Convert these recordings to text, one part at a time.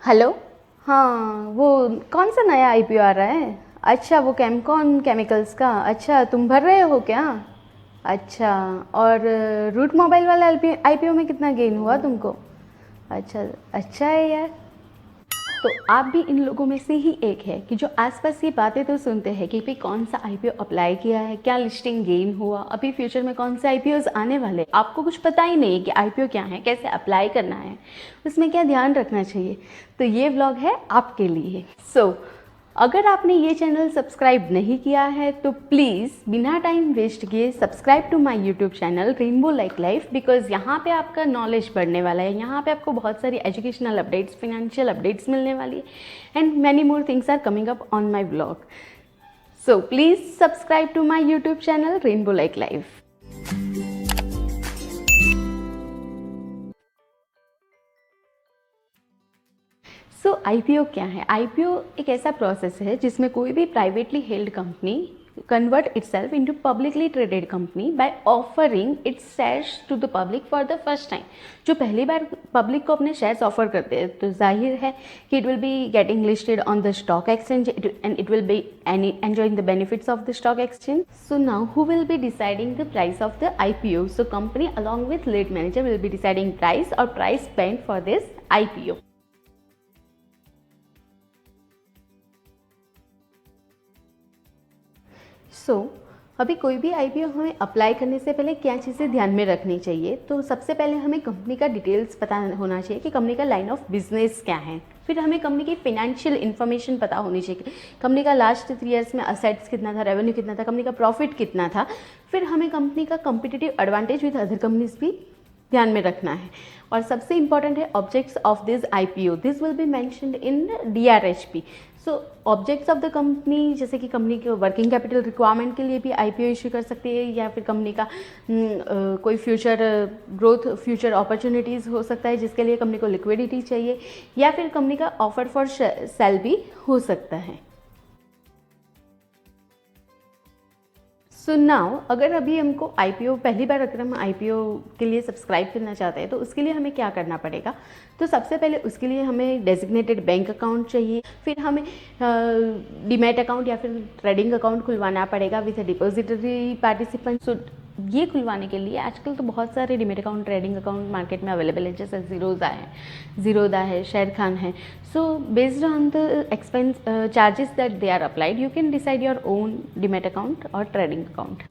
Hello. हाँ, वो कौन सा नया आईपीओ आ रहा है? अच्छा, वो केमकॉन केमिकल्स का। अच्छा, तुम भर रहे हो क्या? अच्छा। और रूट मोबाइल वाला आईपीओ में कितना गेन हुआ तुमको? अच्छा। अच्छा है यार। तो आप भी इन लोगों में से ही एक है कि जो आसपास ये बातें तो सुनते हैं कि भाई कौन सा आईपीओ अप्लाई किया है, क्या लिस्टिंग गेन हुआ, अभी फ्यूचर में कौन से आईपीओज आने वाले, आपको कुछ पता ही नहीं कि आईपीओ क्या है, कैसे अप्लाई करना है, उसमें क्या ध्यान रखना चाहिए। तो ये व्लॉग है आपके लिए। अगर आपने ये चैनल सब्सक्राइब नहीं किया है तो प्लीज़ बिना टाइम वेस्ट किए subscribe to my YouTube channel rainbow like life, because यहाँ पे आपका नॉलेज बढ़ने वाला है। यहाँ पे आपको बहुत सारी एजुकेशनल अपडेट्स, फिनेंशियल अपडेट्स मिलने वाली है and many more things are coming up on my blog. So please subscribe to my YouTube channel rainbow like life. IPO क्या है? आईपीओ एक ऐसा प्रोसेस है जिसमें कोई भी privately held company convert itself into publicly traded company by offering its shares to the public for the first time. जो पहली बार पब्लिक को अपने शेयर्स ऑफर करते हैं तो जाहिर है कि it will be getting listed on the stock exchange and it will be enjoying the benefits of the stock exchange. So now who will be deciding the price of the IPO? So company along with lead manager will be deciding price or price spent for this IPO. अभी कोई भी IPO हमें apply करने से पहले क्या चीज़ें ध्यान में रखनी चाहिए? तो सबसे पहले हमें कंपनी का डिटेल्स पता होना चाहिए कि कंपनी का लाइन ऑफ बिजनेस क्या है। फिर हमें कंपनी की फिनेंशियल इन्फॉर्मेशन पता होनी चाहिए। कंपनी का लास्ट 3 ईयर्स में असेट्स कितना था, रेवेन्यू कितना था, कंपनी का प्रॉफिट कितना था। फिर हमें कंपनी का competitive advantage with other companies भी ध्यान में रखना है। और सबसे इंपॉर्टेंट है objects of this IPO. This will be mentioned in DRHP. Objects of the company, जैसे कि कंपनी के वर्किंग कैपिटल रिक्वायरमेंट के लिए भी आईपीओ इश्यू कर सकती है, या फिर कंपनी का कोई फ्यूचर ग्रोथ, फ्यूचर अपॉर्चुनिटीज़ हो सकता है जिसके लिए कंपनी को लिक्विडिटी चाहिए, या फिर कंपनी का ऑफर फॉर सेल भी हो सकता है। नाउ अगर अभी हमको आईपीओ पहली बार अगर हम आईपीओ के लिए सब्सक्राइब करना चाहते हैं तो उसके लिए हमें क्या करना पड़ेगा? तो सबसे पहले उसके लिए हमें डेजिग्नेटेड बैंक अकाउंट चाहिए। फिर हमें डीमैट अकाउंट या फिर ट्रेडिंग अकाउंट खुलवाना पड़ेगा विथ अ डिपॉजिटरी पार्टिसिपेंट। ये खुलवाने के लिए आजकल तो बहुत सारे demat account, trading account market में अवेलेबल है, जैसे ज़ीरोदा है, शेर खान है। So based on the expense charges that they are applied, you can decide your own demat account और trading account.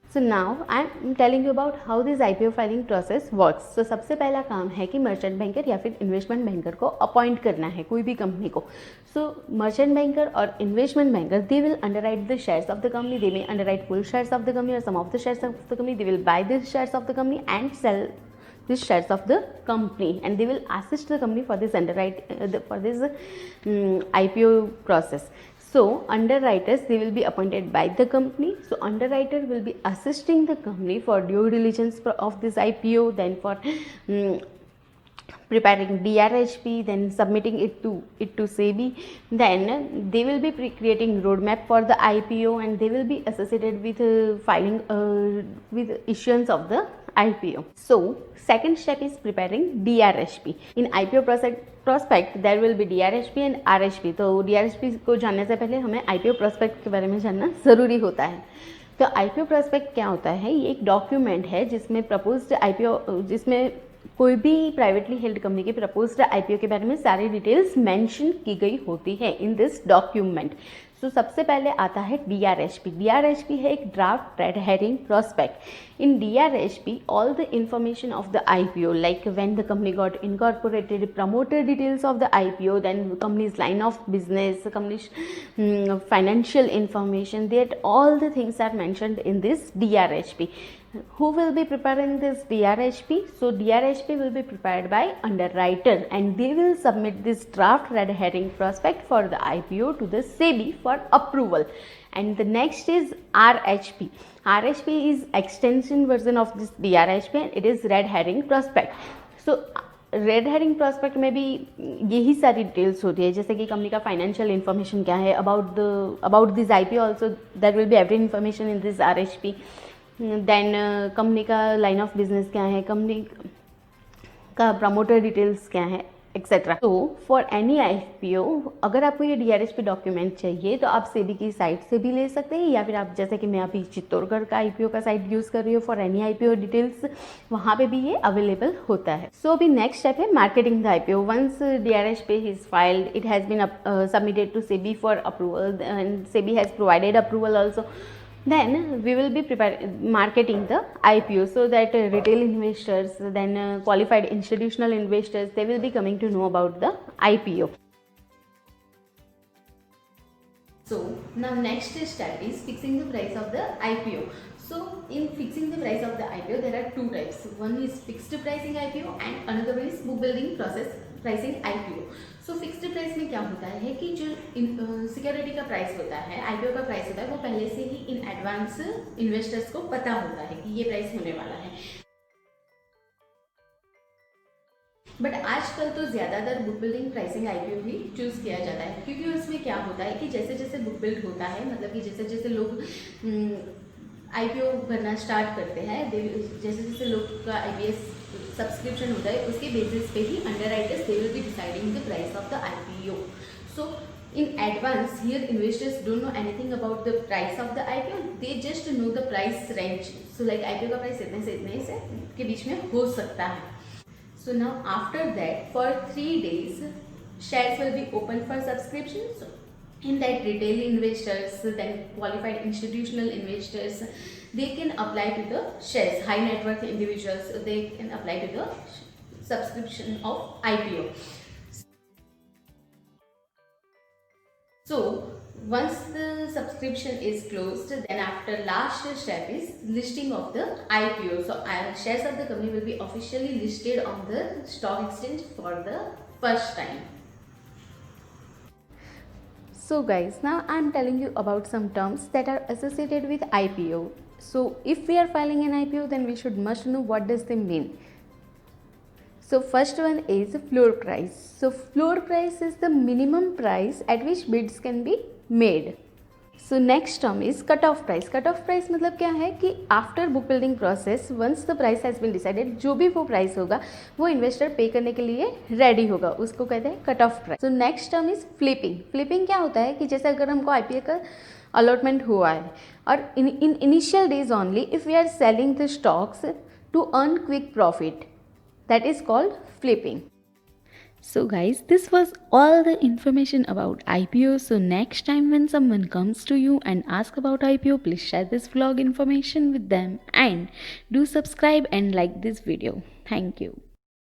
So now I am telling you about how this IPO filing process works. तो सबसे पहला काम है कि merchant banker या फिर investment banker को अपॉइंट करना है कोई भी कंपनी को। मर्चेंट बैंकर और investment banker, they will underwrite the shares of the company, they may underwrite full shares of the company और some of the shares of the company, they will buy the shares of the company and sell these shares of the company, and they will assist the company for this IPO process. So underwriters, they will be appointed by the company. So underwriter will be assisting the company for due diligence of this IPO, then for preparing DRHP, then submitting it to SEBI. Then they will be creating roadmap for the IPO, and they will be associated with filing with issuance of the IPO. So second step is preparing DRHP. In IPO prospect there will be DRHP and RHP. तो DRHP को जानने से पहले हमें IPO prospect के बारे में जानना ज़रूरी होता है। तो IPO prospect क्या होता है? ये एक डॉक्यूमेंट है जिसमें प्रपोज्ड IPO, जिसमें कोई भी प्राइवेटली हेल्ड कंपनी के प्रपोज्ड आईपीओ के बारे में सारी डिटेल्स मेंशन की गई होती है इन दिस डॉक्यूमेंट। सबसे पहले आता है डीआरएचपी। डीआरएचपी है एक draft red herring prospect. In DRHP all the information of the IPO, like when the company got incorporated, promoter details of the IPO, then company's line of business, company's financial information, that all the things are mentioned in this DRHP. Who will be preparing this DRHP? So DRHP will be prepared by underwriter, and they will submit this draft red herring prospect for the IPO to the SEBI for approval. And the next is RHP. RHP is extension version of this DRHP, and it is red herring prospect. So red herring prospect में भी यही सारी details होती है, जैसे कि company का financial information क्या है, about this IPO also there will be every information in this RHP. Then company का लाइन ऑफ बिजनेस क्या है, कंपनी का प्रमोटर डिटेल्स क्या है, एक्सेट्रा। तो फॉर एनी आईपीओ अगर आपको ये डीआरएच पे डॉक्यूमेंट चाहिए तो आप सेबी की साइट से भी ले सकते हैं, या फिर आप जैसे कि मैं अभी चित्तौड़गढ़ का आईपीओ का साइट यूज़ कर रही हूँ फॉर एनी आईपीओ डिटेल्स, वहाँ पे भी ये अवेलेबल होता है। सो अभी नेक्स्ट स्टेप है marketing the IPO. Once DRHP is filed, it has been submitted to SEBI for approval and SEBI has provided approval also, then we will be marketing the IPO so that retail investors, then qualified institutional investors, they will be coming to know about the IPO. So now next step is fixing the price of the IPO. So in fixing the price of the IPO there are two types. One is fixed pricing IPO and another one is book building process pricing IPO. So fixed price में क्या होता है कि जो security का price होता है, IPO का प्राइस होता है, वो पहले से ही इन एडवांस इन्वेस्टर्स को पता होता है कि ये प्राइस होने वाला है। बट आजकल तो ज़्यादातर बुक बिल्डिंग प्राइसिंग आईपीओ ही चूज़ किया जाता है, क्योंकि उसमें क्या होता है कि जैसे जैसे बुक बिल्ड होता है, मतलब कि जैसे जैसे लोग आईपीओ भरना स्टार्ट करते हैं, जैसे जैसे लोग का आईपीएस सब्सक्रिप्शन होता है, उसके बेसिस पे ही underwriters they will be deciding the price of the IPO. So in advance here investors don't know anything about the price of the IPO, they just know the price range. So like IPO का price इतने से इतने से के बीच में हो सकता है। So now after that for 3 days shares will be open for subscription. So in that retail investors, then qualified institutional investors, they can apply to the shares. High net worth individuals, they can apply to the subscription of IPO. So once the subscription is closed, then after last step is listing of the IPO. So shares of the company will be officially listed on the stock exchange for the first time. So guys, now I am telling you about some terms that are associated with IPO. So if we are filing an IPO, then we should must know what does they mean. So first one is floor price. So floor price is the minimum price at which bids can be made. So next term is cut off price. Cut off price मतलब क्या है कि after book building process once the price has been decided, जो भी वो price होगा वो investor पे करने के लिए ready होगा, उसको कहते हैं cut off price. So next term is flipping. Flipping क्या होता है कि जैसे अगर हमको IPO का allotment हुआ है और in initial days only if we are selling the stocks to earn quick profit, that is called flipping. So guys, this was all the information about IPO. So next time when someone comes to you and ask about IPO, please share this vlog information with them and do subscribe and like this video. Thank you.